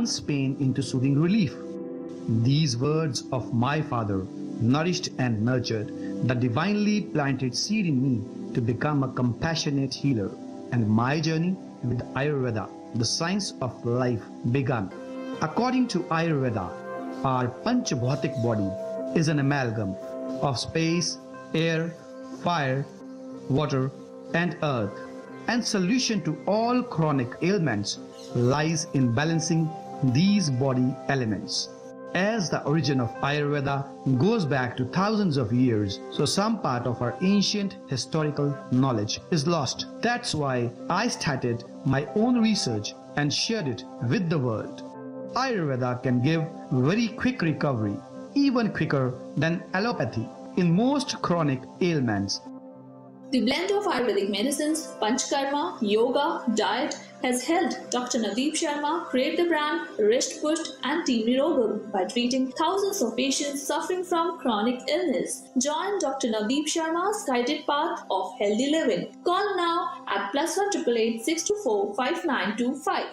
turns pain into soothing relief. These words of my father nourished and nurtured the divinely planted seed in me to become a compassionate healer, and my journey with Ayurveda, the science of life, began. According to Ayurveda, our Panchabhautik body is an amalgam of space, air, fire, water, and earth, and solution to all chronic ailments lies in balancing these body elements. As the origin of Ayurveda goes back to thousands of years, so some part of our ancient historical knowledge is lost. That's why I started my own research and shared it with the world. Ayurveda can give very quick recovery, even quicker than allopathy, in most chronic ailments. The blend of Ayurvedic medicines, Panchkarma, yoga, diet has helped Dr. Nadeep Sharma create the brand Risht Pusht and Team Nirogam by treating thousands of patients suffering from chronic illness. Join Dr. Nadeep Sharma's guided path of healthy living. Call now at +1 888 624 5925.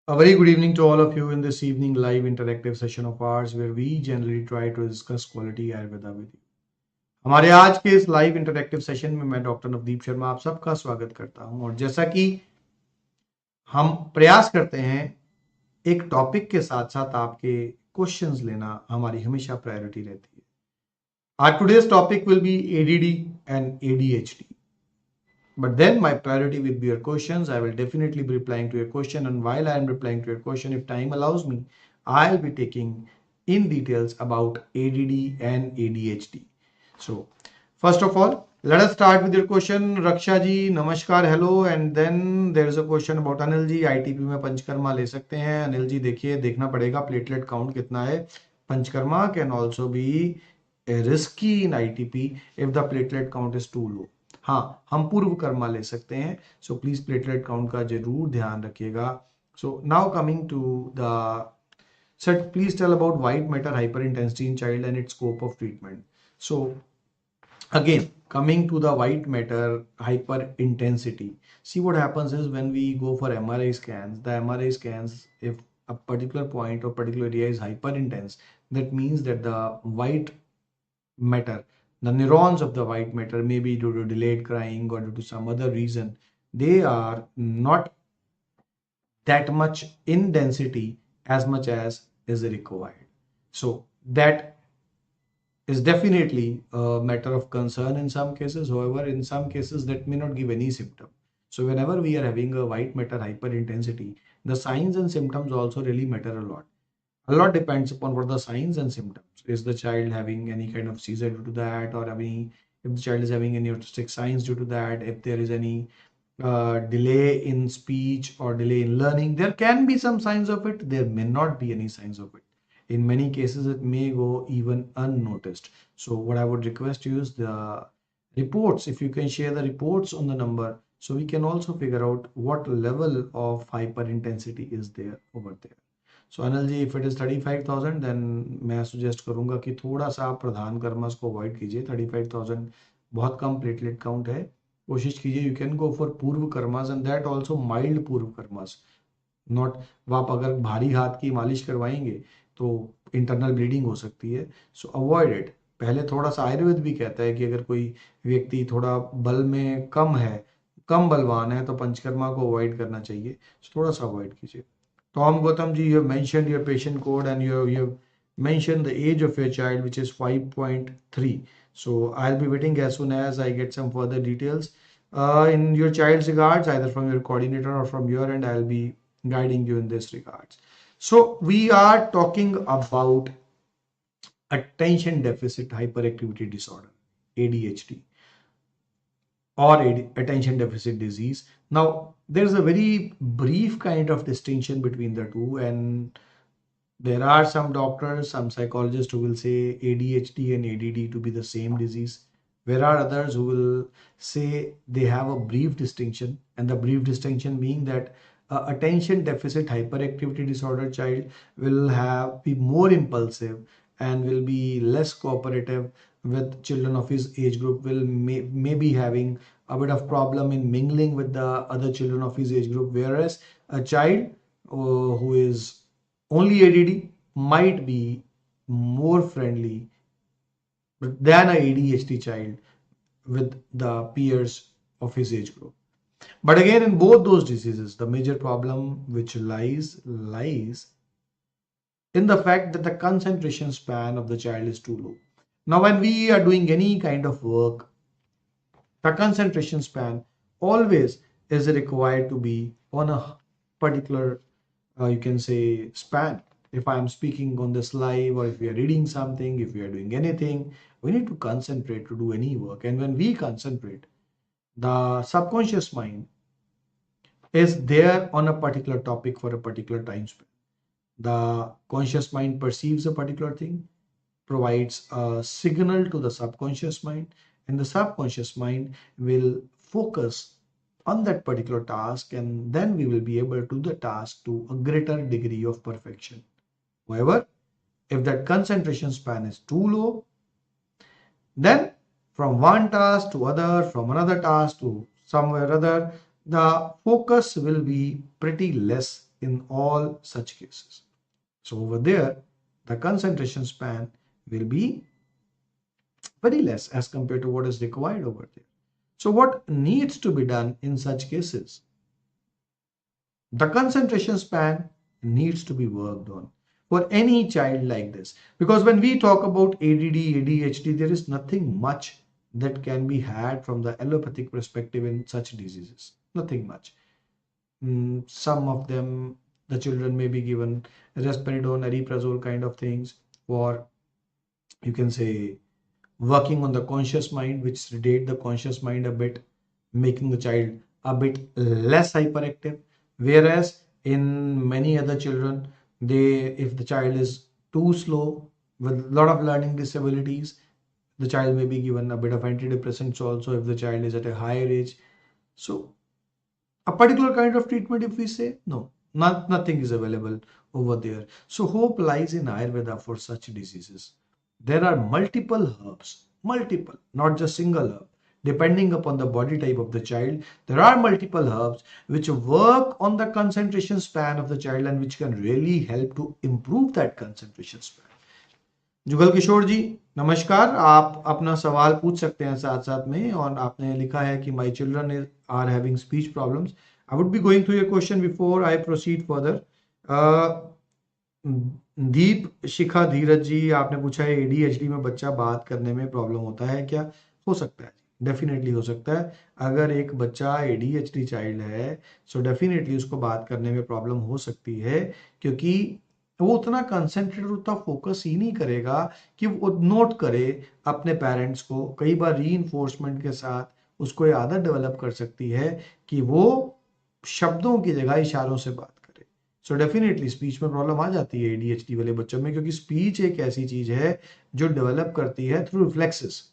A very good evening to all of you in this evening live interactive session of ours where we generally try to discuss quality Ayurveda with you. हमारे आज के इस live interactive session में मैं doctor Navdeep Sharma आप सबका स्वागत करता हूं और जैसा कि हम प्रयास करते हैं एक टॉपिक के साथ साथ आपके क्वेश्चंस लेना हमारी हमेशा प्रायोरिटी रहती है. Our today's topic will be ADD and ADHD. But then my priority will be your questions. I will definitely be replying to your question, and while I am replying to your question, if time allows me, I'll be taking in details about ADD and ADHD. So first of all, let us start with your question. Raksha ji, namaskar, hello. And then there is a question about Anil ji. ITP में पंचकर्मा ले सकते हैं? अनिल जी देखिए, देखना पड़ेगा platelet count कितना है. Panchakarma can also be risky in ITP if the platelet count is too low. हाँ, हम पूर्व कर्मा ले सकते हैं. सो प्लीज प्लेटलेट काउंट का जरूर ध्यान रखिएगा. So now coming to the set, please tell about white matter hyper intensity in child and its scope of treatment. So again coming to the white matter hyper intensity, see what happens is when we go for MRI scans, the MRI scans, if a particular point or particular area is hyper intense, that means that the white matter, the neurons of the white matter, maybe due to delayed crying or due to some other reason, they are not that much in density as much as is required. So that is definitely a matter of concern in some cases. However, in some cases that may not give any symptom. So whenever we are having a white matter hyperintensity, the signs and symptoms also really matter a lot. A lot depends upon what the signs and symptoms. Is the child having any kind of seizure due to that, or if the child is having any autistic signs due to that, if there is any delay in speech or delay in learning, there can be some signs of it. There may not be any signs of it. In many cases, it may go even unnoticed. So what I would request you is the reports, if you can share the reports on the number, so we can also figure out what level of hyperintensity is there over there. So Anil ji, if it is 35,000, then मैं suggest करूँगा कि थोड़ा सा आप प्रधान karmas को avoid कीजिए. 35,000 बहुत कम platelet count है. कोशिश कीजिए you can go for पूर्व karmas and that also mild पूर्व कर्मस. Not आप अगर भारी हाथ की मालिश करवाएंगे तो इंटरनल ब्लीडिंग हो सकती है. सो अवॉइड इट. पहले थोड़ा सा आयुर्वेद भी कहता है कि अगर कोई व्यक्ति थोड़ा बल में कम है, कम बलवान है, तो पंचकर्मा को अवॉइड करना चाहिए. थोड़ा सा अवॉइड कीजिए. Tom Gautam ji, you have mentioned your patient code and you have mentioned the age of your child, which is 5.3. So I'll be waiting as soon as I get some further details in your child's regards, either from your coordinator or from your end. I'll be guiding you in this regards. So we are talking about attention deficit hyperactivity disorder, ADHD, or attention deficit disease. Now, there's a very brief kind of distinction between the two, and there are some doctors, some psychologists who will say ADHD and ADD to be the same disease. There are others who will say they have a brief distinction, and the brief distinction being that attention deficit hyperactivity disorder child will be more impulsive and will be less cooperative with children of his age group will may be having a bit of problem in mingling with the other children of his age group, whereas a child who is only ADD might be more friendly than a ADHD child with the peers of his age group. But again, in both those diseases, the major problem which lies in the fact that the concentration span of the child is too low. Now, when we are doing any kind of work, the concentration span always is required to be on a particular, you can say, span. If I am speaking on this live, or if we are reading something, if we are doing anything, we need to concentrate to do any work. And when we concentrate, the subconscious mind is there on a particular topic for a particular time span. The conscious mind perceives a particular thing, provides a signal to the subconscious mind, and the subconscious mind will focus on that particular task, and then we will be able to do the task to a greater degree of perfection. However, if that concentration span is too low, then from one task to other, from another task to somewhere other, the focus will be pretty less in all such cases. So over there, the concentration span will be very less as compared to what is required over there. So what needs to be done in such cases? The concentration span needs to be worked on for any child like this. Because when we talk about ADD, ADHD, there is nothing much that can be had from the allopathic perspective in such diseases. Nothing much. Some of them, the children may be given risperidone, ariprazole kind of things, or you can say working on the conscious mind, which sedate the conscious mind a bit, making the child a bit less hyperactive. Whereas in many other children, if the child is too slow with a lot of learning disabilities, the child may be given a bit of antidepressants also if the child is at a higher age. So a particular kind of treatment, if we say, no, nothing is available over there. So hope lies in Ayurveda for such diseases. There are multiple herbs, multiple, not just single herb. Depending upon the body type of the child, there are multiple herbs which work on the concentration span of the child and which can really help to improve that concentration span. Jugal Kishore जी नमस्कार, आप अपना सवाल पूछ सकते हैं साथ साथ में, और आपने लिखा है कि my children are having speech problems. I would be going through your question before I proceed further. Deep Shikha Dheeraj ji, आपने पूछा है एडीएचडी में बच्चा बात करने में प्रॉब्लम होता है क्या? हो सकता है, डेफिनेटली हो सकता है. अगर एक बच्चा एडीएचडी चाइल्ड है सो डेफिनेटली उसको बात करने में प्रॉब्लम हो सकती है, क्योंकि वो उतना कंसंट्रेट और उतना फोकस ही नहीं करेगा कि वो नोट करे अपने पेरेंट्स को. कई बार रीइंफोर्समेंट के साथ उसको ये आदत डेवलप कर सकती है कि वो शब्दों की जगह इशारों से बात करे. सो डेफिनेटली स्पीच में प्रॉब्लम आ जाती है एडीएचडी वाले बच्चों में, क्योंकि स्पीच एक ऐसी चीज है जो डेवलप करती है थ्रू रिफ्लेक्सेस.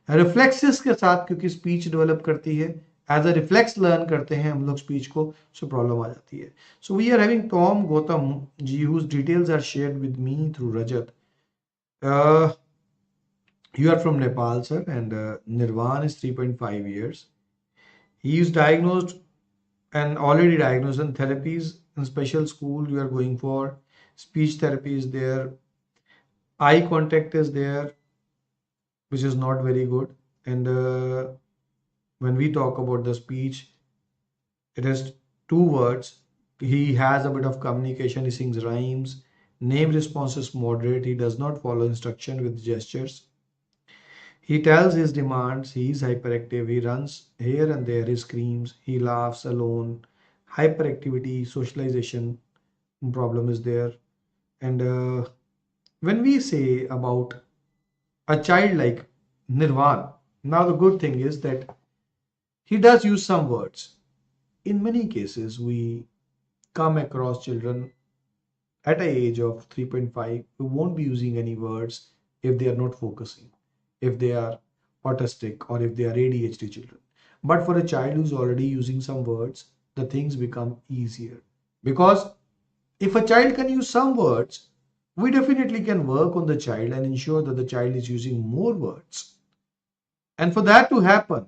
रिफ्लेक्सेस के साथ क्योंकि स्पीच डेवलप करती है, एज अ रिफ्लेक्स लर्न करते हैं हम लोग स्पीच को, सो प्रॉब्लम आ जाती है. So we are having Tom Gautam ji whose details are shared with me through Rajat. You are from Nepal, sir, and Nirvan is 3.5 years. He is diagnosed and already diagnosed, and therapies in special school you are going for. Speech therapy is there, eye contact is there, which is not very good. And when we talk about the speech, it is two words. He has a bit of communication, he sings rhymes, name response is moderate, he does not follow instruction with gestures, he tells his demands, he is hyperactive, he runs here and there, he screams, he laughs alone, hyperactivity, socialization problem is there. And when we say about a child like Nirvan, now the good thing is that he does use some words. In many cases, we come across children at an age of 3.5 who won't be using any words if they are not focusing, if they are autistic, or if they are ADHD children. But for a child who's already using some words, the things become easier. Because if a child can use some words, we definitely can work on the child and ensure that the child is using more words. And for that to happen,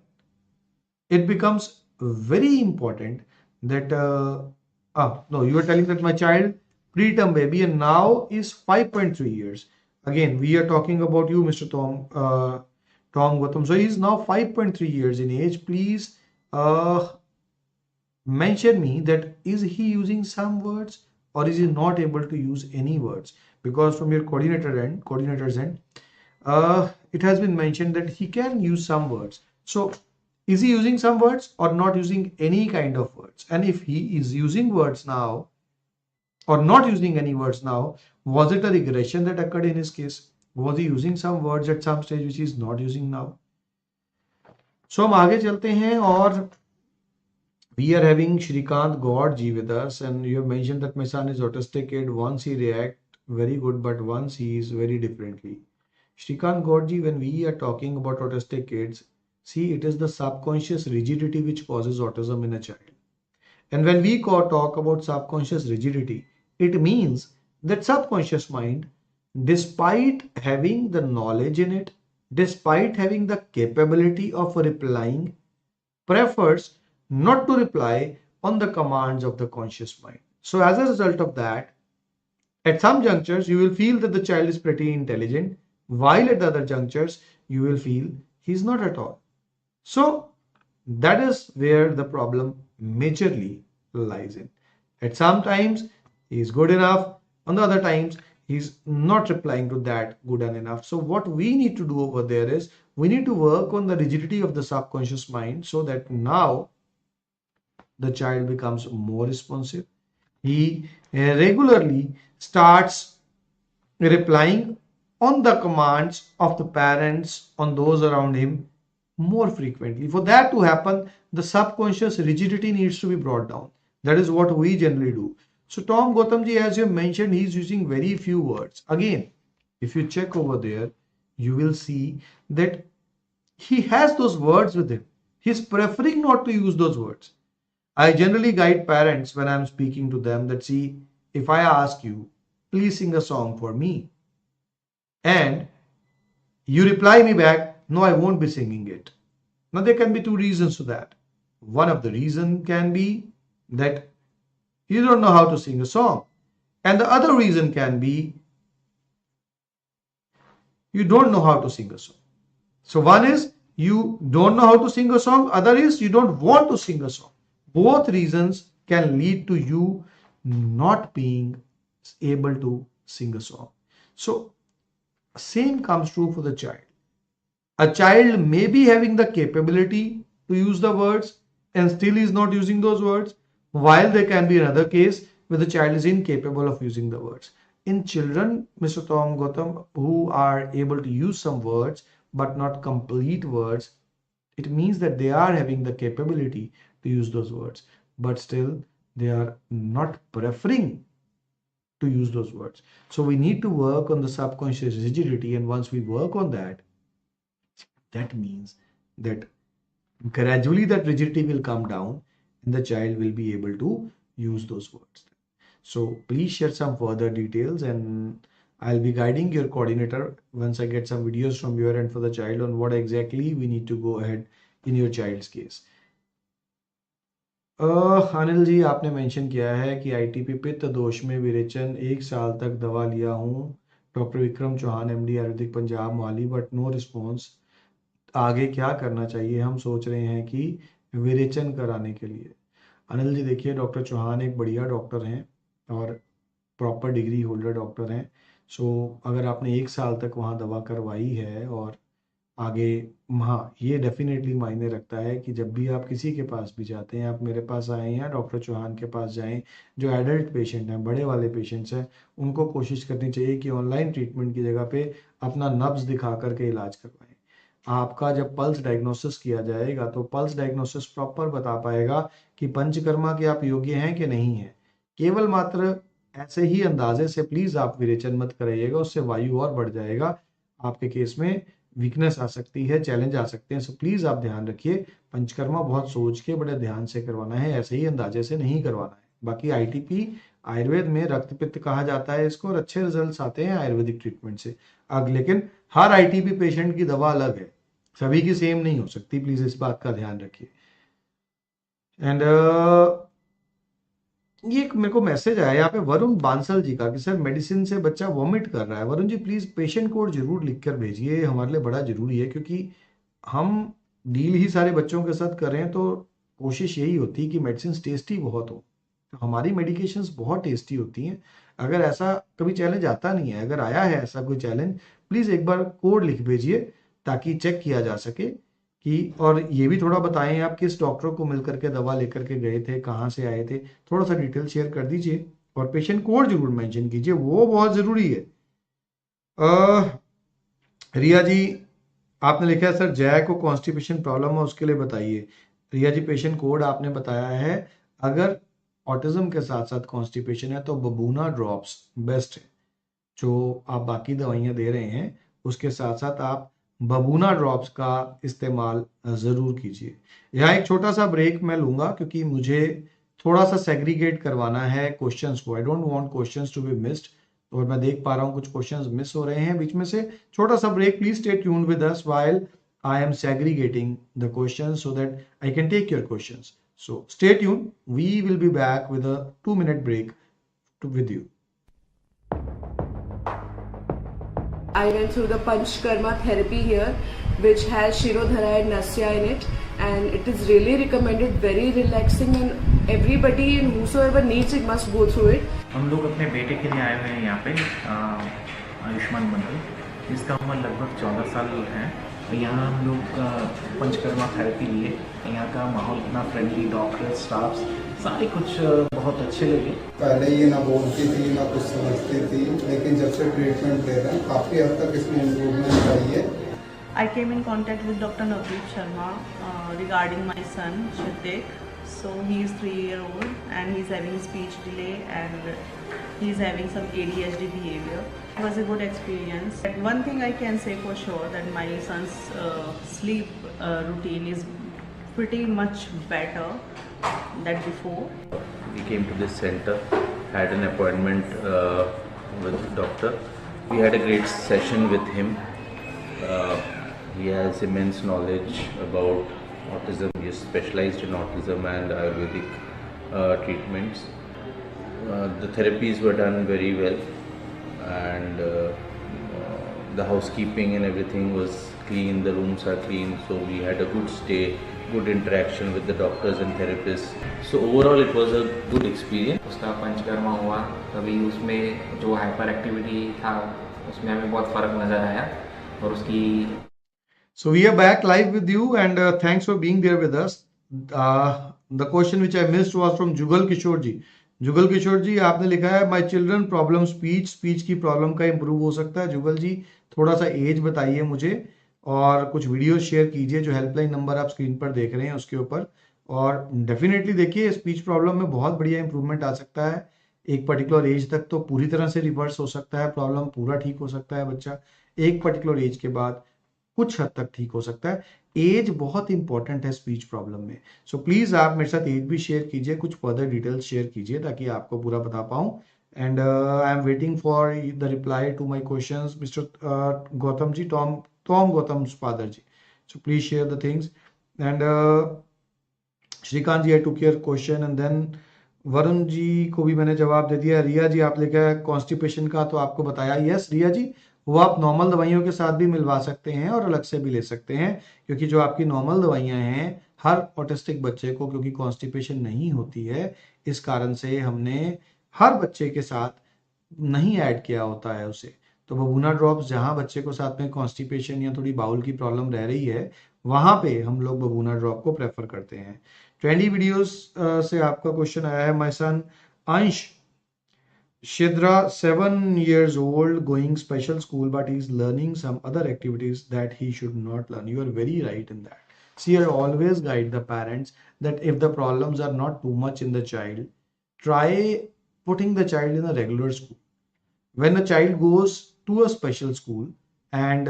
it becomes very important that no, you were telling that my child preterm baby and now is 5.3 years. Again, we are talking about you, Mr. Tom Gautam. So he's now 5.3 years in age. Please mention me that is he using some words or is he not able to use any words? Because from your coordinator's end, it has been mentioned that he can use some words. So is he using some words or not using any kind of words? And if he is using words now or not using any words now, was it a regression that occurred in his case? Was he using some words at some stage which he is not using now? So हम आगे चलते हैं और we are having Shrikant God ji with us, and you have mentioned that my son is autistic kid. Once he react very good, but once he is very differently. Shrikant God ji, when we are talking about autistic kids, see, it is the subconscious rigidity which causes autism in a child. And when we talk about subconscious rigidity, it means that subconscious mind, despite having the knowledge in it, despite having the capability of replying, prefers not to reply on the commands of the conscious mind. So as a result of that, at some junctures, you will feel that the child is pretty intelligent, while at the other junctures, you will feel he's not at all. So that is where the problem majorly lies in. At some times, he is good enough. On the other times, he's not replying to that good enough. So what we need to do over there is we need to work on the rigidity of the subconscious mind so that now the child becomes more responsive. He regularly starts replying on the commands of the parents, on those around him more frequently. For that to happen, the subconscious rigidity needs to be brought down. That is what we generally do. So Tom Gautamji, as you mentioned, he's using very few words. Again, if you check over there, you will see that he has those words with him. He's preferring not to use those words. I generally guide parents when I'm speaking to them that, see, if I ask you, please sing a song for me, and you reply me back, no, I won't be singing it. Now, there can be two reasons to that. One of the reason can be that you don't know how to sing a song. And the other reason can be you don't know how to sing a song. So one is you don't know how to sing a song. Other is you don't want to sing a song. Both reasons can lead to you not being able to sing a song. So same comes true for the child. A child may be having the capability to use the words and still is not using those words, while there can be another case where the child is incapable of using the words. In children, Mr. Tom Gautam, who are able to use some words but not complete words, it means that they are having the capability to use those words, but still they are not preferring to use those words. So we need to work on the subconscious rigidity, and once we work on that, that means that gradually that rigidity will come down and the child will be able to use those words. So please share some further details, and I'll be guiding your coordinator once I get some videos from your end for the child on what exactly we need to go ahead in your child's case. Anil ji, आपने mention किया है कि ITP पित्त दोष में विरेचन 1 साल तक दवा लिया हूँ, doctor Vikram Chauhan MD Ayurvedic Punjab Mohali, but no response. आगे क्या करना चाहिए? हम सोच रहे हैं कि विरेचन कराने के लिए। अनिल जी देखिए, डॉक्टर चौहान एक बढ़िया डॉक्टर हैं और प्रॉपर डिग्री होल्डर डॉक्टर हैं। सो अगर आपने 1 साल तक वहाँ दवा करवाई है और आगे, हाँ, ये डेफिनेटली मायने रखता है कि जब भी आप किसी के पास भी जाते हैं, आप मेरे पास आए या डॉक्टर चौहान के पास जाएं, जो एडल्ट पेशेंट हैं, बड़े वाले पेशेंट्स हैं, उनको कोशिश करनी चाहिए कि ऑनलाइन ट्रीटमेंट की जगह पे अपना नब्ज दिखा करके इलाज करवाएं। आपका जब पल्स डायग्नोसिस किया जाएगा तो पल्स डायग्नोसिस प्रॉपर बता पाएगा कि पंचकर्मा के आप योग्य हैं कि नहीं हैं। केवल मात्र ऐसे ही अंदाजे से प्लीज आप विरेचन मत कराइएगा, उससे वायु और बढ़ जाएगा, आपके केस में वीकनेस आ सकती है, चैलेंज आ सकते हैं। सो प्लीज आप ध्यान रखिए, पंचकर्मा बहुत सोच के बड़े ध्यान से करवाना है, ऐसे ही अंदाजे से नहीं करवाना है। बाकी आईटीपी आयुर्वेद में रक्त पित्त कहा जाता है इसको, और अच्छे रिजल्ट्स आते हैं आयुर्वेदिक ट्रीटमेंट से। अब लेकिन हर आईटीपी पेशेंट की दवा अलग है, सभी की सेम नहीं हो सकती, प्लीज इस बात का ध्यान रखिए। एंड ये एक मेरे को मैसेज आया यहाँ पे वरुण बांसल जी का कि सर मेडिसिन से बच्चा वॉमिट कर रहा है। Varun ji please patient code जरूर लिख कर भेजिए, हमारे लिए बड़ा जरूरी है, क्योंकि हम डील ही सारे बच्चों के साथ कर रहे हैं, तो कोशिश यही होती है कि मेडिसिन टेस्टी बहुत हो। तो हमारी मेडिकेशंस बहुत टेस्टी होती हैं। अगर ऐसा कभी चैलेंज आता नहीं है, अगर आया है ऐसा कोई चैलेंज, प्लीज एक बार कोड लिख भेजिए ताकि चेक किया जा सके कि, और ये भी थोड़ा बताएं आप किस डॉक्टर को मिलकर के दवा लेकर के गए थे, कहाँ से आए थे, थोड़ा सा डिटेल शेयर कर दीजिए, और पेशेंट कोड जरूर मेंशन कीजिए, वो बहुत जरूरी है। रिया जी आपने लिखा है सर जय को कॉन्स्टिपेशन प्रॉब्लम है, उसके लिए बताइए। रिया जी पेशेंट कोड आपने बताया है, अगर ऑटिज्म के साथ साथ कॉन्स्टिपेशन है तो बबूना ड्रॉप्स बेस्ट है। जो आप बाकी दवाइयाँ दे रहे हैं उसके साथ साथ आप बबूना ड्रॉप्स का इस्तेमाल ज़रूर कीजिए। यहाँ एक छोटा सा ब्रेक मैं लूँगा क्योंकि मुझे थोड़ा सा सेग्रीगेट करवाना है क्वेश्चंस को। I don't want questions to be missed, और मैं देख पा रहा हूँ कुछ क्वेश्चंस मिस हो रहे हैं बीच में से। छोटा सा break, please stay tuned with us while I am segregating the questions so that I can take your questions. So stay tuned. We will be back with a 2-minute break with you. I went through the Panchkarma therapy here, which has Shirodhara and Nasya in it, and it is really recommended, very relaxing, and everybody and whosoever needs it must go through it. हम लोग अपने बेटे के लिए आए हुए हैं यहाँ पे आयुष्मान मंडल, जिसका उम्र लगभग 14 साल है। यहाँ हम लोग पंचकर्मा थेरेपी लिए। यहाँ का माहौल इतना फ्रेंडली, डॉक्टर, स्टाफ सारे कुछ बहुत अच्छे लगे। पहले ये ना बोलती थी ना कुछ समझती थी, लेकिन जब से ट्रीटमेंट ले रहे हैं काफ़ी हद तक इसमें इम्प्रूवमेंट आई है। I came in contact with Dr. Navdeep Sharma regarding my son Shitek. So he is 3-year-old and he is having speech delay and he is having some ADHD behavior. It was a good experience. But one thing I can say for sure that my son's sleep routine is pretty much better than before. We came to this center, had an appointment with the doctor. We had a great session with him. He has immense knowledge about autism. He is specialized in autism and Ayurvedic treatments. The therapies were done very well, and the housekeeping and everything was clean. The rooms are clean, so we had a good stay, good interaction with the doctors and therapists. So overall it was a good experience. उसका पंचकर्मा हुआ तभी उसमें जो hyper activity था उसमें हमें बहुत फ़र्क नज़र आया, और उसकी So we are back live with you, and thanks for being there with us. The question which I missed was from Jugal Kishore ji. Jugal Kishore जी आपने लिखा है माई चिल्ड्रन प्रॉब्लम स्पीच की प्रॉब्लम का इम्प्रूव हो सकता है। जुगल जी थोड़ा सा एज बताइए मुझे, और कुछ वीडियो शेयर कीजिए जो हेल्पलाइन नंबर आप स्क्रीन पर देख रहे हैं उसके ऊपर। और डेफिनेटली देखिए स्पीच प्रॉब्लम में बहुत बढ़िया इंप्रूवमेंट आ सकता है। एक पर्टिकुलर एज तक तो पूरी तरह से रिवर्स हो सकता है, प्रॉब्लम पूरा ठीक हो सकता है बच्चा। एक पर्टिकुलर एज के बाद कुछ हद तक ठीक हो सकता है। एज बहुत इंपॉर्टेंट है स्पीच प्रॉब्लम में। सो प्लीज आप मेरे साथ एज भी शेयर कीजिए, कुछ फर्दर डिटेल्स शेयर कीजिए ताकि आपको पूरा बता पाऊं। And I am waiting for the reply to my questions mister Gautam ji, Tom Gautam father ji. So please share the things. And Shrikant ji I took your question, and then Varun ji को भी मैंने जवाब दे दिया। रिया जी आप लिखा है कॉन्स्टिपेशन का तो आपको बताया। यस रिया जी, वो आप नॉर्मल दवाइयों के साथ भी मिलवा सकते हैं और अलग से भी ले सकते हैं, क्योंकि जो आपकी नॉर्मल दवाइयां हैं हर ऑटिस्टिक बच्चे को, क्योंकि कॉन्स्टिपेशन नहीं होती है इस कारण से हमने हर बच्चे के साथ नहीं ऐड किया होता है उसे। तो बबूना ड्रॉप्स जहां बच्चे को साथ में कॉन्स्टिपेशन या थोड़ी बाउल की प्रॉब्लम रह रही है वहां पे हम लोग बबूना ड्रॉप को प्रेफर करते हैं। ट्रेंडी वीडियोस से आपका क्वेश्चन आया है। माय सन अंश Shidra, 7 years old, going special school, but he's learning some other activities that he should not learn. You are very right in that. See, I always guide the parents that if the problems are not too much in the child, try putting the child in a regular school. When a child goes to a special school and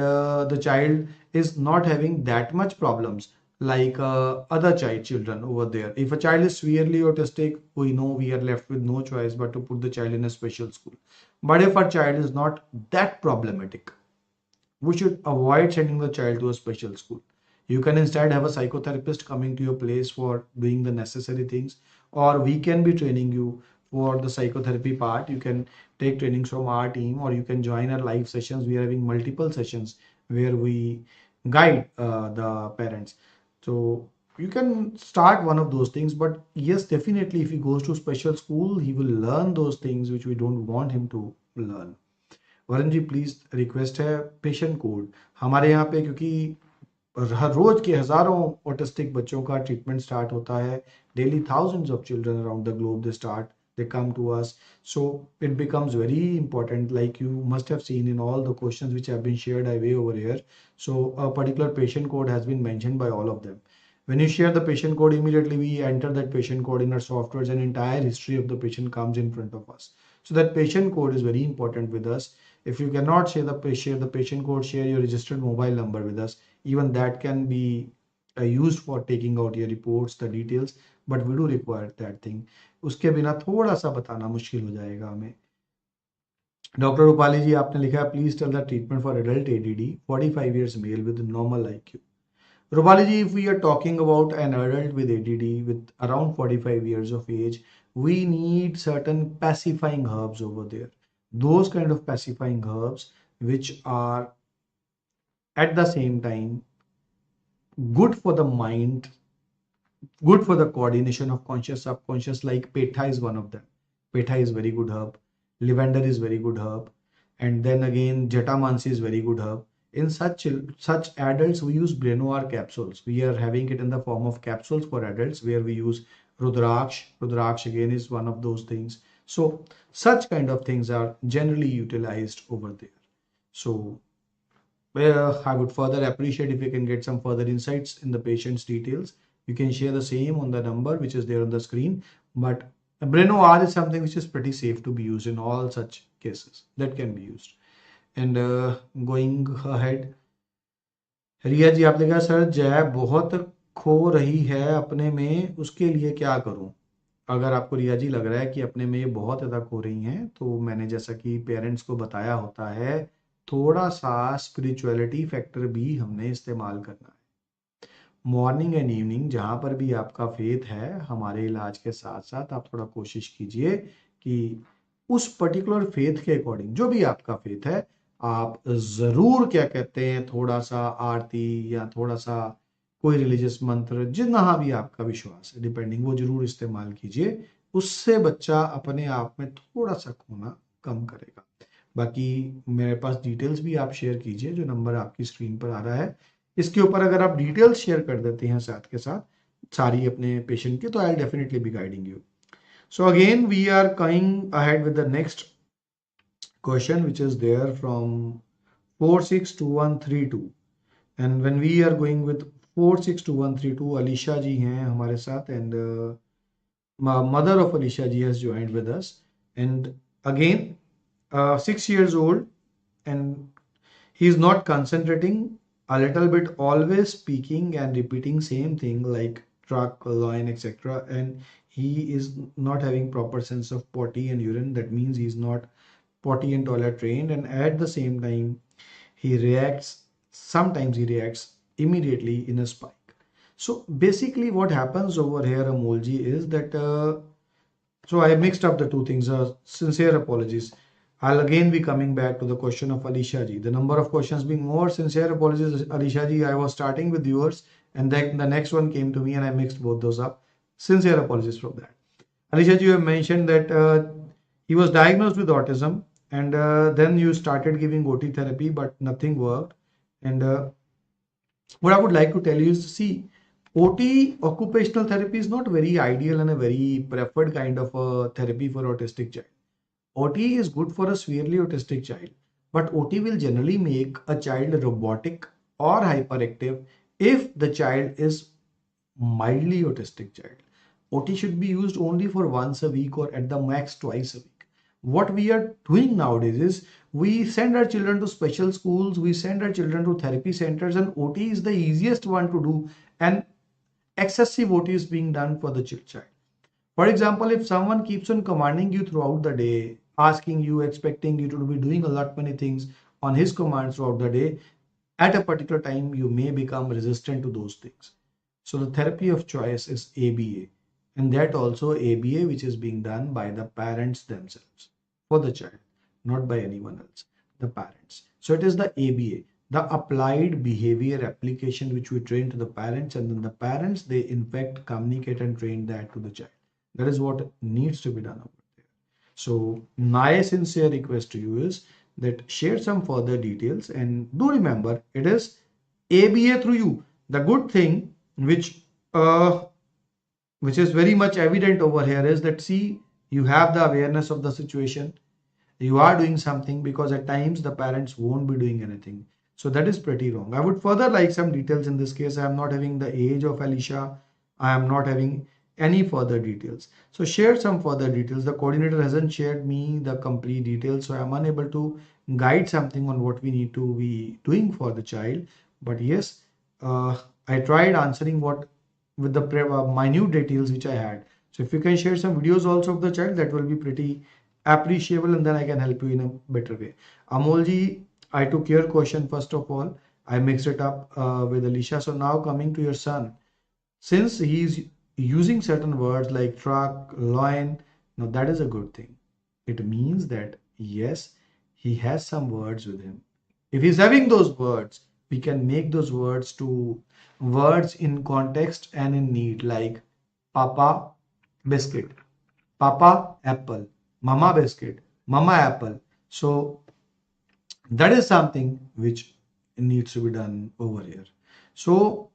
the child is not having that much problems, like other children over there. If a child is severely autistic, we know we are left with no choice but to put the child in a special school. But if our child is not that problematic, we should avoid sending the child to a special school. You can instead have a psychotherapist coming to your place for doing the necessary things, or we can be training you for the psychotherapy part. You can take trainings from our team, or you can join our live sessions. We are having multiple sessions where we guide the parents. So you can start one of those things, but yes, definitely if he goes to special school, he will learn those things which we don't want him to learn. Varun ji please request है patient code हमारे यहाँ पे, क्योंकि हर रोज के हजारों autistic बच्चों का treatment start होता है daily, thousands of children around the globe they come to us, so it becomes very important, like you must have seen in all the questions which have been shared away over here. So a particular patient code has been mentioned by all of them. When you share the patient code, immediately we enter that patient code in our softwares, and entire history of the patient comes in front of us. So that patient code is very important with us. If you cannot share the patient code, share your registered mobile number with us. Even that can be used for taking out your reports, the details, but we do require that thing. उसके बिना थोड़ा सा बताना मुश्किल हो जाएगा हमें. Doctor Rupali जी आपने लिखा है please tell the treatment for adult ADD 45 years male with normal IQ. Rupali ji, if we are talking about an adult with ADD with around 45 years of age, we need certain pacifying herbs over there. Those kind of pacifying herbs which are at the same time good for the mind, good for the coordination of conscious subconscious, like petha is one of them. Petha is very good herb. Lavender is very good herb. And then again, jatamansi is very good herb. In such adults, we use Brenoir capsules. We are having it in the form of capsules for adults, where we use Rudraksh. Rudraksh again is one of those things. So such kind of things are generally utilized over there. So I would further appreciate if you can get some further insights in the patient's details. You can share the same on the number which is there on the screen. But Brenoir is something which is pretty safe to be used in all such cases. That can be used. And going ahead, रिया जी आपने कहा sir जय बहुत खो रही है अपने में, उसके लिए क्या करूं? अगर आपको रिया जी लग रहा है कि अपने में ये बहुत ज़्यादा खो रही हैं, तो मैंने जैसा कि पेरेंट्स को बताया होता है, थोड़ा सा स्पिरिचुअलिटी फैक्टर भी हमने इस्तेमाल करना है. मॉर्निंग एंड इवनिंग जहाँ पर भी आपका फेथ है, हमारे इलाज के साथ साथ आप थोड़ा कोशिश कीजिए कि उस पर्टिकुलर फेथ के अकॉर्डिंग, जो भी आपका फेथ है, आप जरूर क्या कहते हैं, थोड़ा सा आरती या थोड़ा सा कोई रिलीजियस मंत्र, जितना भी आपका विश्वास है डिपेंडिंग, वो जरूर इस्तेमाल कीजिए. उससे बच्चा अपने आप में थोड़ा सा खोना कम करेगा. बाकी मेरे पास डिटेल्स भी आप शेयर कीजिए, जो नंबर आपकी स्क्रीन पर आ रहा है, इसके ऊपर अगर आप डिटेल्स शेयर कर देते हैं साथ के साथ सारी अपने पेशेंट की, तो I will definitely be guiding you. So again, we are going ahead with the next question, which is there from 462132. And when we are going with 462132, Alisha ji hain hamare sath, and mother of Alisha ji has joined with us. And again, 6 years old, and he is not concentrating, a little bit always speaking and repeating same thing like truck, line, etc. And he is not having proper sense of potty and urine. That means he is not potty and toilet trained, and at the same time sometimes he reacts immediately in a spike. So basically what happens over here, Amolji, is that so I mixed up the two things. Sincere apologies. I'll again be coming back to the question of Alisha ji. The number of questions being more. Sincere apologies, Alisha ji. I was starting with yours, and then the next one came to me, and I mixed both those up. Sincere apologies for that. Alisha ji, you have mentioned that he was diagnosed with autism, and then you started giving OT therapy, but nothing worked. And what I would like to tell you is, see, OT, occupational therapy, is not very ideal and a very preferred kind of therapy for autistic child. OT is good for a severely autistic child, but OT will generally make a child robotic or hyperactive if the child is mildly autistic child. OT should be used only for once a week or at the max twice a week. what we are doing nowadays is we send our children to special schools, we send our children to therapy centers, and OT is the easiest one to do, and excessive OT is being done for the child. For example, if someone keeps on commanding you throughout the day, asking you, expecting you to be doing a lot many things on his commands throughout the day, at a particular time you may become resistant to those things. So the therapy of choice is ABA, and that also ABA which is being done by the parents themselves for the child, not by anyone else, the parents. So it is the ABA, the applied behavior application, which we train to the parents, and then the parents, they in fact communicate and train that to the child. That is what needs to be done over there. So my sincere request to you is that share some further details, and do remember it is ABA through you. The good thing which is very much evident over here is that, see, you have the awareness of the situation, you are doing something, because at times the parents won't be doing anything. So that is pretty wrong. I would further like some details in this case. I am not having the age of Alicia, I am not having any further details. So share some further details. The coordinator hasn't shared me the complete details, so I am unable to guide something on what we need to be doing for the child. But yes, I tried answering what with the minute details which I had. So if you can share some videos also of the child, that will be pretty appreciable, and then I can help you in a better way. Amolji, I took your question first of all. I mixed it up with Alicia. So now coming to your son, since he's using certain words like truck, loin, now that is a good thing. It means that yes, he has some words with him. If he's having those words, we can make those words to words in context and in need, like Papa biscuit, Papa apple, Mama biscuit, Mama apple. So that is something which needs to be done over here. So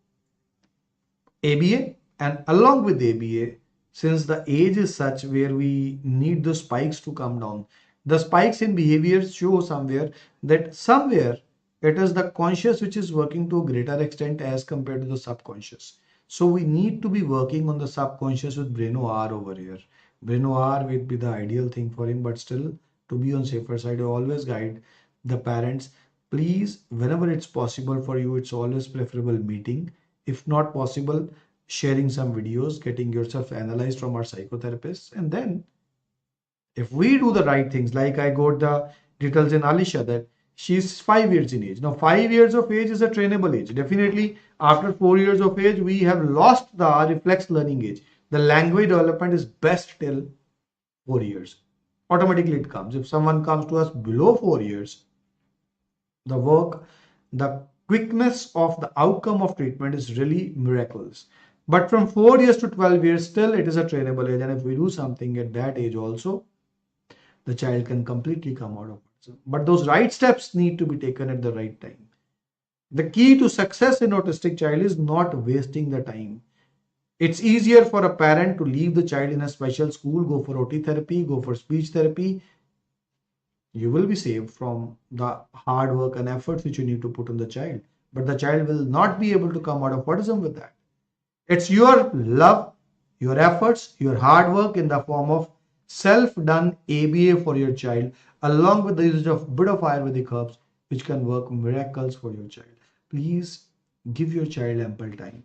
ABA, and along with ABA, since the age is such where we need the spikes to come down, the spikes in behaviors show somewhere that somewhere it is the conscious which is working to a greater extent as compared to the subconscious. So we need to be working on the subconscious with Brain-OR over here. Brain-OR will be the ideal thing for him, but still, to be on safer side, I always guide the parents, please, whenever it's possible for you, it's always preferable meeting. If not possible, sharing some videos, getting yourself analyzed from our psychotherapists, and then if we do the right things, like I got the details in Alicia that she's 5 years in age. Now 5 years of age is a trainable age. Definitely after 4 years of age, we have lost the reflex learning age. The language development is best till 4 years. Automatically it comes. If someone comes to us below 4 years, the work, the quickness of the outcome of treatment is really miraculous. But from 4 years to 12 years, still it is a trainable age. And if we do something at that age also, the child can completely come out of it. But those right steps need to be taken at the right time. The key to success in autistic child is not wasting the time. It's easier for a parent to leave the child in a special school, go for OT therapy, go for speech therapy. You will be saved from the hard work and efforts which you need to put on the child. But the child will not be able to come out of autism with that. It's your love, your efforts, your hard work in the form of self-done ABA for your child, along with the usage of a bit of Ayurvedic herbs, which can work miracles for your child. Please give your child ample time.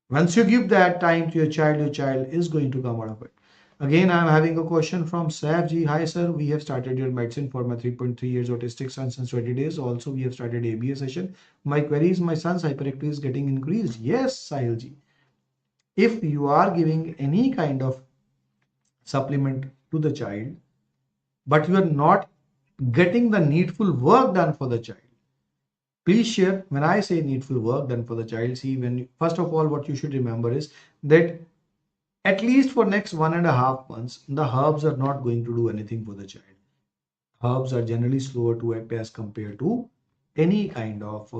Once you give that time to your child is going to come out of it. Again, I am having a question from Saifji. Hi sir, we have started your medicine for my 3.3 years autistic son since 20 days. Also, we have started ABA session. My query is, my son's hyperactivity is getting increased. Yes, Sahilji. If you are giving any kind of supplement to the child, but you are not getting the needful work done for the child, please share. When I say needful work done for the child, see, first of all, what you should remember is that at least for next 1.5 months, the herbs are not going to do anything for the child. Herbs are generally slower to act as compared to any kind of,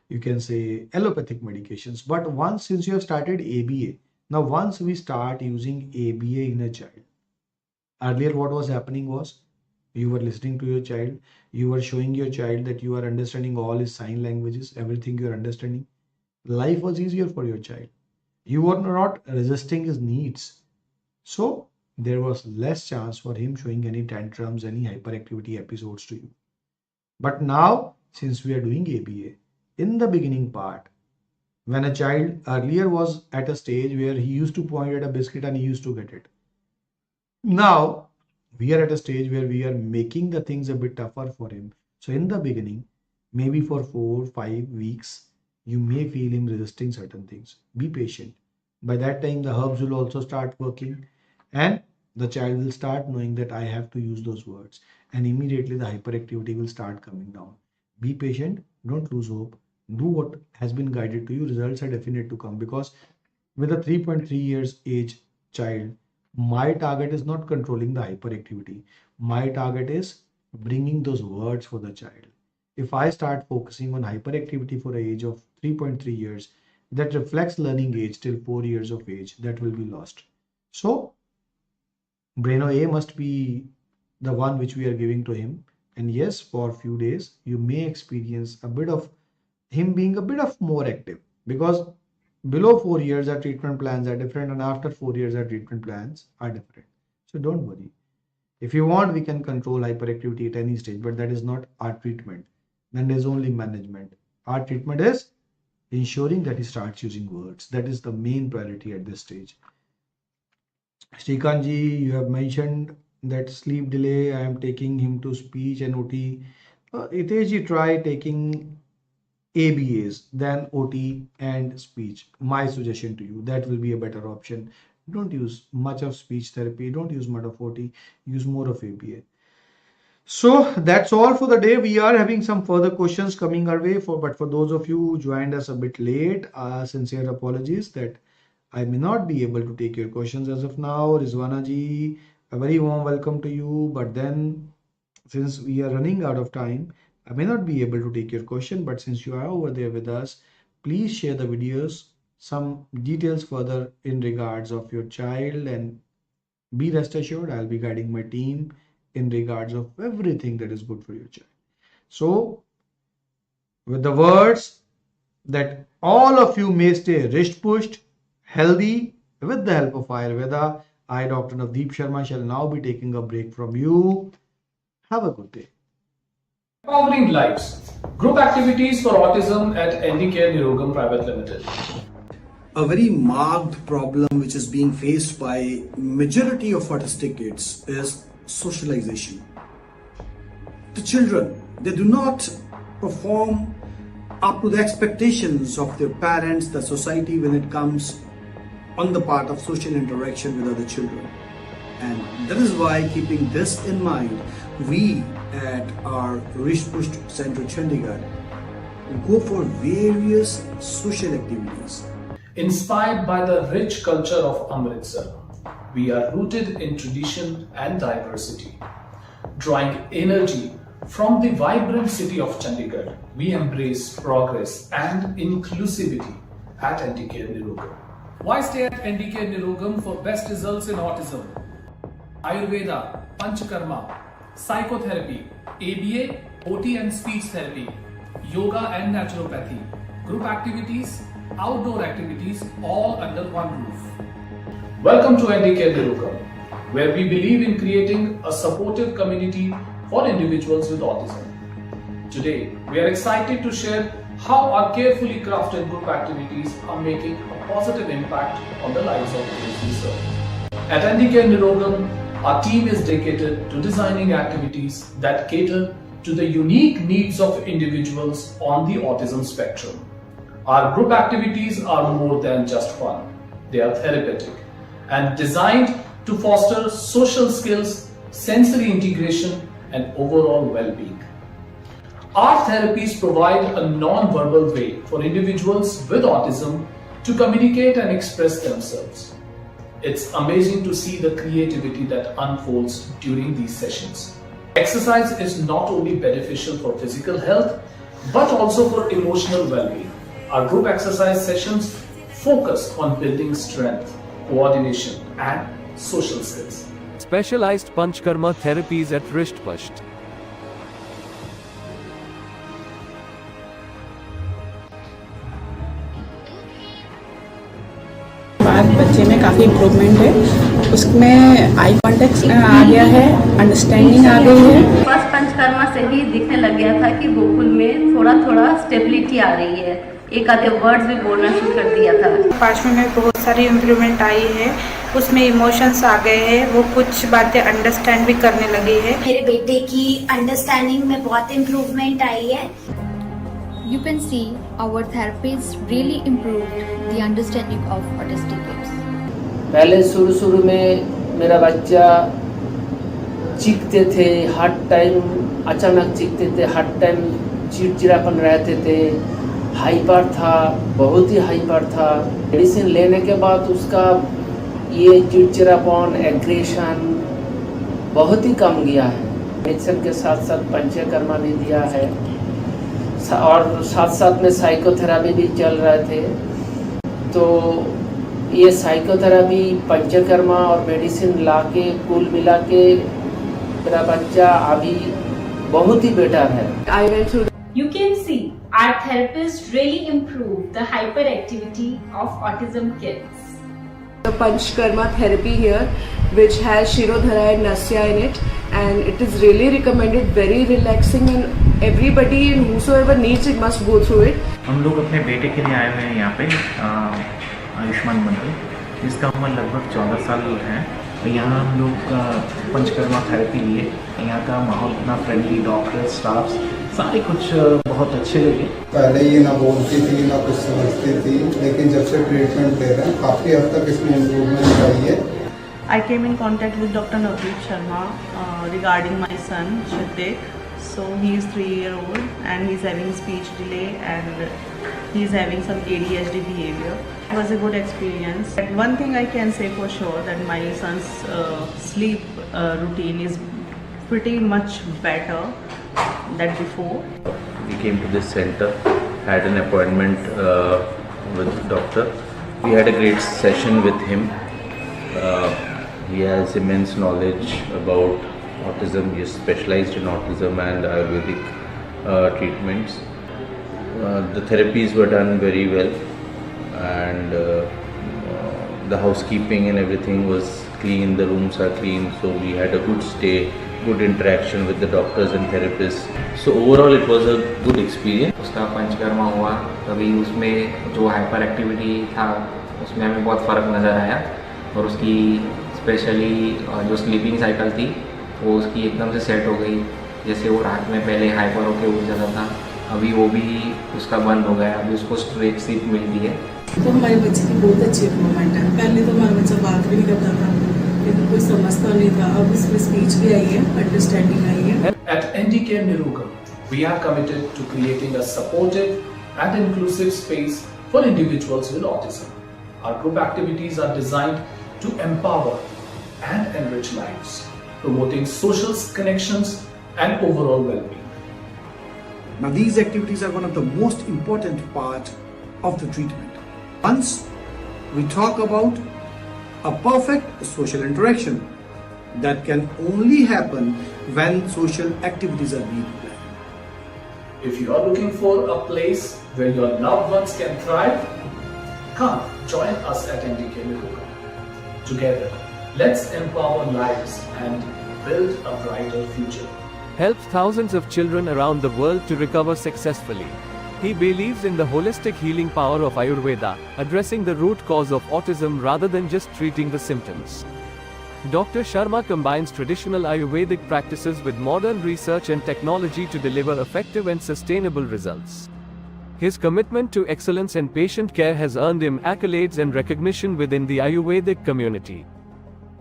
you can say, allopathic medications. But since you have started ABA, now once we start using ABA in a child, earlier what was happening was, you were listening to your child, you were showing your child that you are understanding all his sign languages, everything you are understanding. Life was easier for your child. You were not resisting his needs. So there was less chance for him showing any tantrums, any hyperactivity episodes to you. But now, since we are doing ABA, in the beginning part, when a child earlier was at a stage where he used to point at a biscuit and he used to get it. Now, we are at a stage where we are making the things a bit tougher for him. So in the beginning, maybe for 4-5 weeks, you may feel him resisting certain things. Be patient. By that time, the herbs will also start working and the child will start knowing that I have to use those words. And immediately the hyperactivity will start coming down. Be patient. Don't lose hope. Do what has been guided to you. Results are definite to come, because with a 3.3 years age child, my target is not controlling the hyperactivity. My target is bringing those words for the child. If I start focusing on hyperactivity for an age of 3.3 years, that reflects learning age till 4 years of age, that will be lost. So, Braino A must be the one which we are giving to him. And yes, for a few days, you may experience a bit of him being a bit of more active, because below 4 years our treatment plans are different and after 4 years our treatment plans are different. So don't worry. If you want, we can control hyperactivity at any stage, but that is not our treatment. Then there is only management. Our treatment is ensuring that he starts using words. That is the main priority at this stage. Srikanji, you have mentioned that sleep delay. I am taking him to speech and OT. Hitesh, try taking ABAs than OT and speech. My suggestion to you, that will be a better option. Don't use much of speech therapy. Don't use much of OT. Use more of ABA. So that's all for the day. We are having some further questions coming our way, but for those of you who joined us a bit late, sincere apologies that I may not be able to take your questions as of now. Rizwana ji, a very warm welcome to you. But then, since we are running out of time, I may not be able to take your question, but since you are over there with us, please share the videos, some details further in regards of your child, and be rest assured I'll be guiding my team in regards of everything that is good for your child. So, with the words that all of you may stay wrist pushed, healthy, with the help of Ayurveda, I, Dr. Navdeep Sharma, shall now be taking a break from you. Have a good day. Empowering lives. Group activities for autism at NDCare Nirogam Private Limited. A very marked problem which is being faced by majority of autistic kids is socialization. The children, they do not perform up to the expectations of their parents, the society, when it comes on the part of social interaction with other children. And that is why, keeping this in mind, we at our Wrist Push Center Chandigarh go for various social activities. Inspired by the rich culture of Amritsar, we are rooted in tradition and diversity. Drawing energy from the vibrant city of Chandigarh, we embrace progress and inclusivity at NDCare Nirogam. Why stay at NDCare Nirogam for best results in autism? Ayurveda, Panchakarma, psychotherapy, ABA, OT and speech therapy, yoga and naturopathy, group activities, outdoor activities, all under one roof. Welcome to NDCare Nirogam, where we believe in creating a supportive community for individuals with autism. Today, we are excited to share how our carefully crafted group activities are making a positive impact on the lives of those we serve. At NDCare Nirogam, our team is dedicated to designing activities that cater to the unique needs of individuals on the autism spectrum. Our group activities are more than just fun. They are therapeutic and designed to foster social skills, sensory integration, and overall well-being. Our therapies provide a non-verbal way for individuals with autism to communicate and express themselves. It's amazing to see the creativity that unfolds during these sessions. Exercise is not only beneficial for physical health, but also for emotional well-being. Our group exercise sessions focus on building strength, coordination, and social skills. Specialized Panchkarma therapies at Wrist Push. बाद बच्चे में काफ़ी improvement है उसमें eye contact आ गया है, understanding आ गई है। फर्स्ट पंचकर्मा से ही दिखने लग गया था कि गोकुल में थोड़ा थोड़ा स्टेबिलिटी आ रही है, एक आधे वर्ड्स भी बोलना शुरू कर दिया था। 5वीं में बहुत सारी इम्प्रूवमेंट आई है, उसमें इमोशंस आ गए हैं, वो कुछ बातें अंडरस्टैंड भी करने लगी है। मेरे बेटे की अंडरस्टैंडिंग में बहुत इम्प्रूवमेंट आई है। You can see our therapists really improved the understanding of autistic kids. पहले शुरू में मेरा बच्चा चीखते थे, हर टाइम अचानक चीखते थे, हर टाइम चिड़चिड़ापन रहते थे, हाइपर था, बहुत ही हाइपर था। मेडिसिन लेने के बाद उसका ये चिड़चिड़ापन, एग्रेशन बहुत ही कम गया है। मेडिसिन के साथ साथ पंचकर्मा भी दिया है और साथ साथ में साइकोथेरेपी भी चल रहे थे। तो ये साइकोथेरेपी, पंचकर्मा और मेडिसिन लाके कुल मिला के मेरा बच्चा अभी बहुत ही बेटर है। You can see our therapists really improve the hyperactivity of autism kids. The Panchkarma therapy here, which has Shirodhara and Nasya in it, and it is really recommended, very relaxing, and everybody and whosoever needs it must go through it. हम लोग अपने बेटे के लिए आए हुए हैं यहाँ पे, आयुष्मान मंडल, जिसका उम्र लगभग 14 साल है। यहाँ हम लोग पंचकर्मा थेरेपी लिए। यहाँ का माहौल इतना फ्रेंडली, डॉक्टर, स्टाफ सारे कुछ बहुत अच्छे लगे। पहले ये ना बोलती थी ना कुछ समझती थी, लेकिन जब से ट्रीटमेंट ले रहे हैं काफ़ी हद तक इसमें इम्प्रूवमेंट आई है। I came in contact with Dr. Sharma regarding my son Shitek. So he is 3-year-old and he is having speech delay and he is having some ADHD behavior. It was a good experience. But one thing I can say for sure that my son's sleep routine is pretty much better than before. We came to this center, had an appointment with doctor. We had a great session with him. He has immense knowledge about autism. He is specialized in autism and Ayurvedic treatments. The therapies were done very well, and the housekeeping and everything was clean. The rooms are clean, so we had a good stay, good interaction with the doctors and therapists. So overall, it was a good experience. उसका पंचकर्मा हुआ तभी उसमें जो hyper activity था उसमें हमें बहुत फ़र्क नज़र आया, और उसकी स्पेशली जो स्लीपिंग साइकिल थी वो उसकी एकदम से सेट हो गई। जैसे वो रात में पहले हाइपर होकर उठ जाता था, अभी वो भी उसका बंद हो गया, अभी उसको स्ट्रेट स्लीप मिलती है। तो हमारे बच्चे की बहुत अच्छी इम्प्रूवमेंट है। पहले तो हमारा बच्चा बात भी नहीं करता था, लेकिन कोई समझता नहीं था, अब इसमें स्पीच भी आई है, अंडरस्टैंडिंग आई है। At NDK Nirugam, we are committed to creating a supportive and inclusive space for individuals with autism. Our group activities are designed to empower and enrich lives, promoting social connections and overall well-being. Now these activities are one of the most important part of the treatment. Once we talk about a perfect social interaction that can only happen when social activities are being planned. If you are looking for a place where your loved ones can thrive, come join us at NDK Nirugam. Together, let's empower lives and build a brighter future. Helps thousands of children around the world to recover successfully. He believes in the holistic healing power of Ayurveda, addressing the root cause of autism rather than just treating the symptoms. Dr. Sharma combines traditional Ayurvedic practices with modern research and technology to deliver effective and sustainable results. His commitment to excellence and patient care has earned him accolades and recognition within the Ayurvedic community.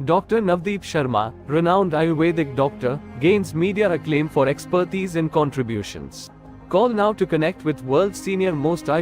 Dr. Navdeep Sharma, renowned Ayurvedic doctor, gains media acclaim for expertise and contributions. Call now to connect with world's senior most Ayurvedic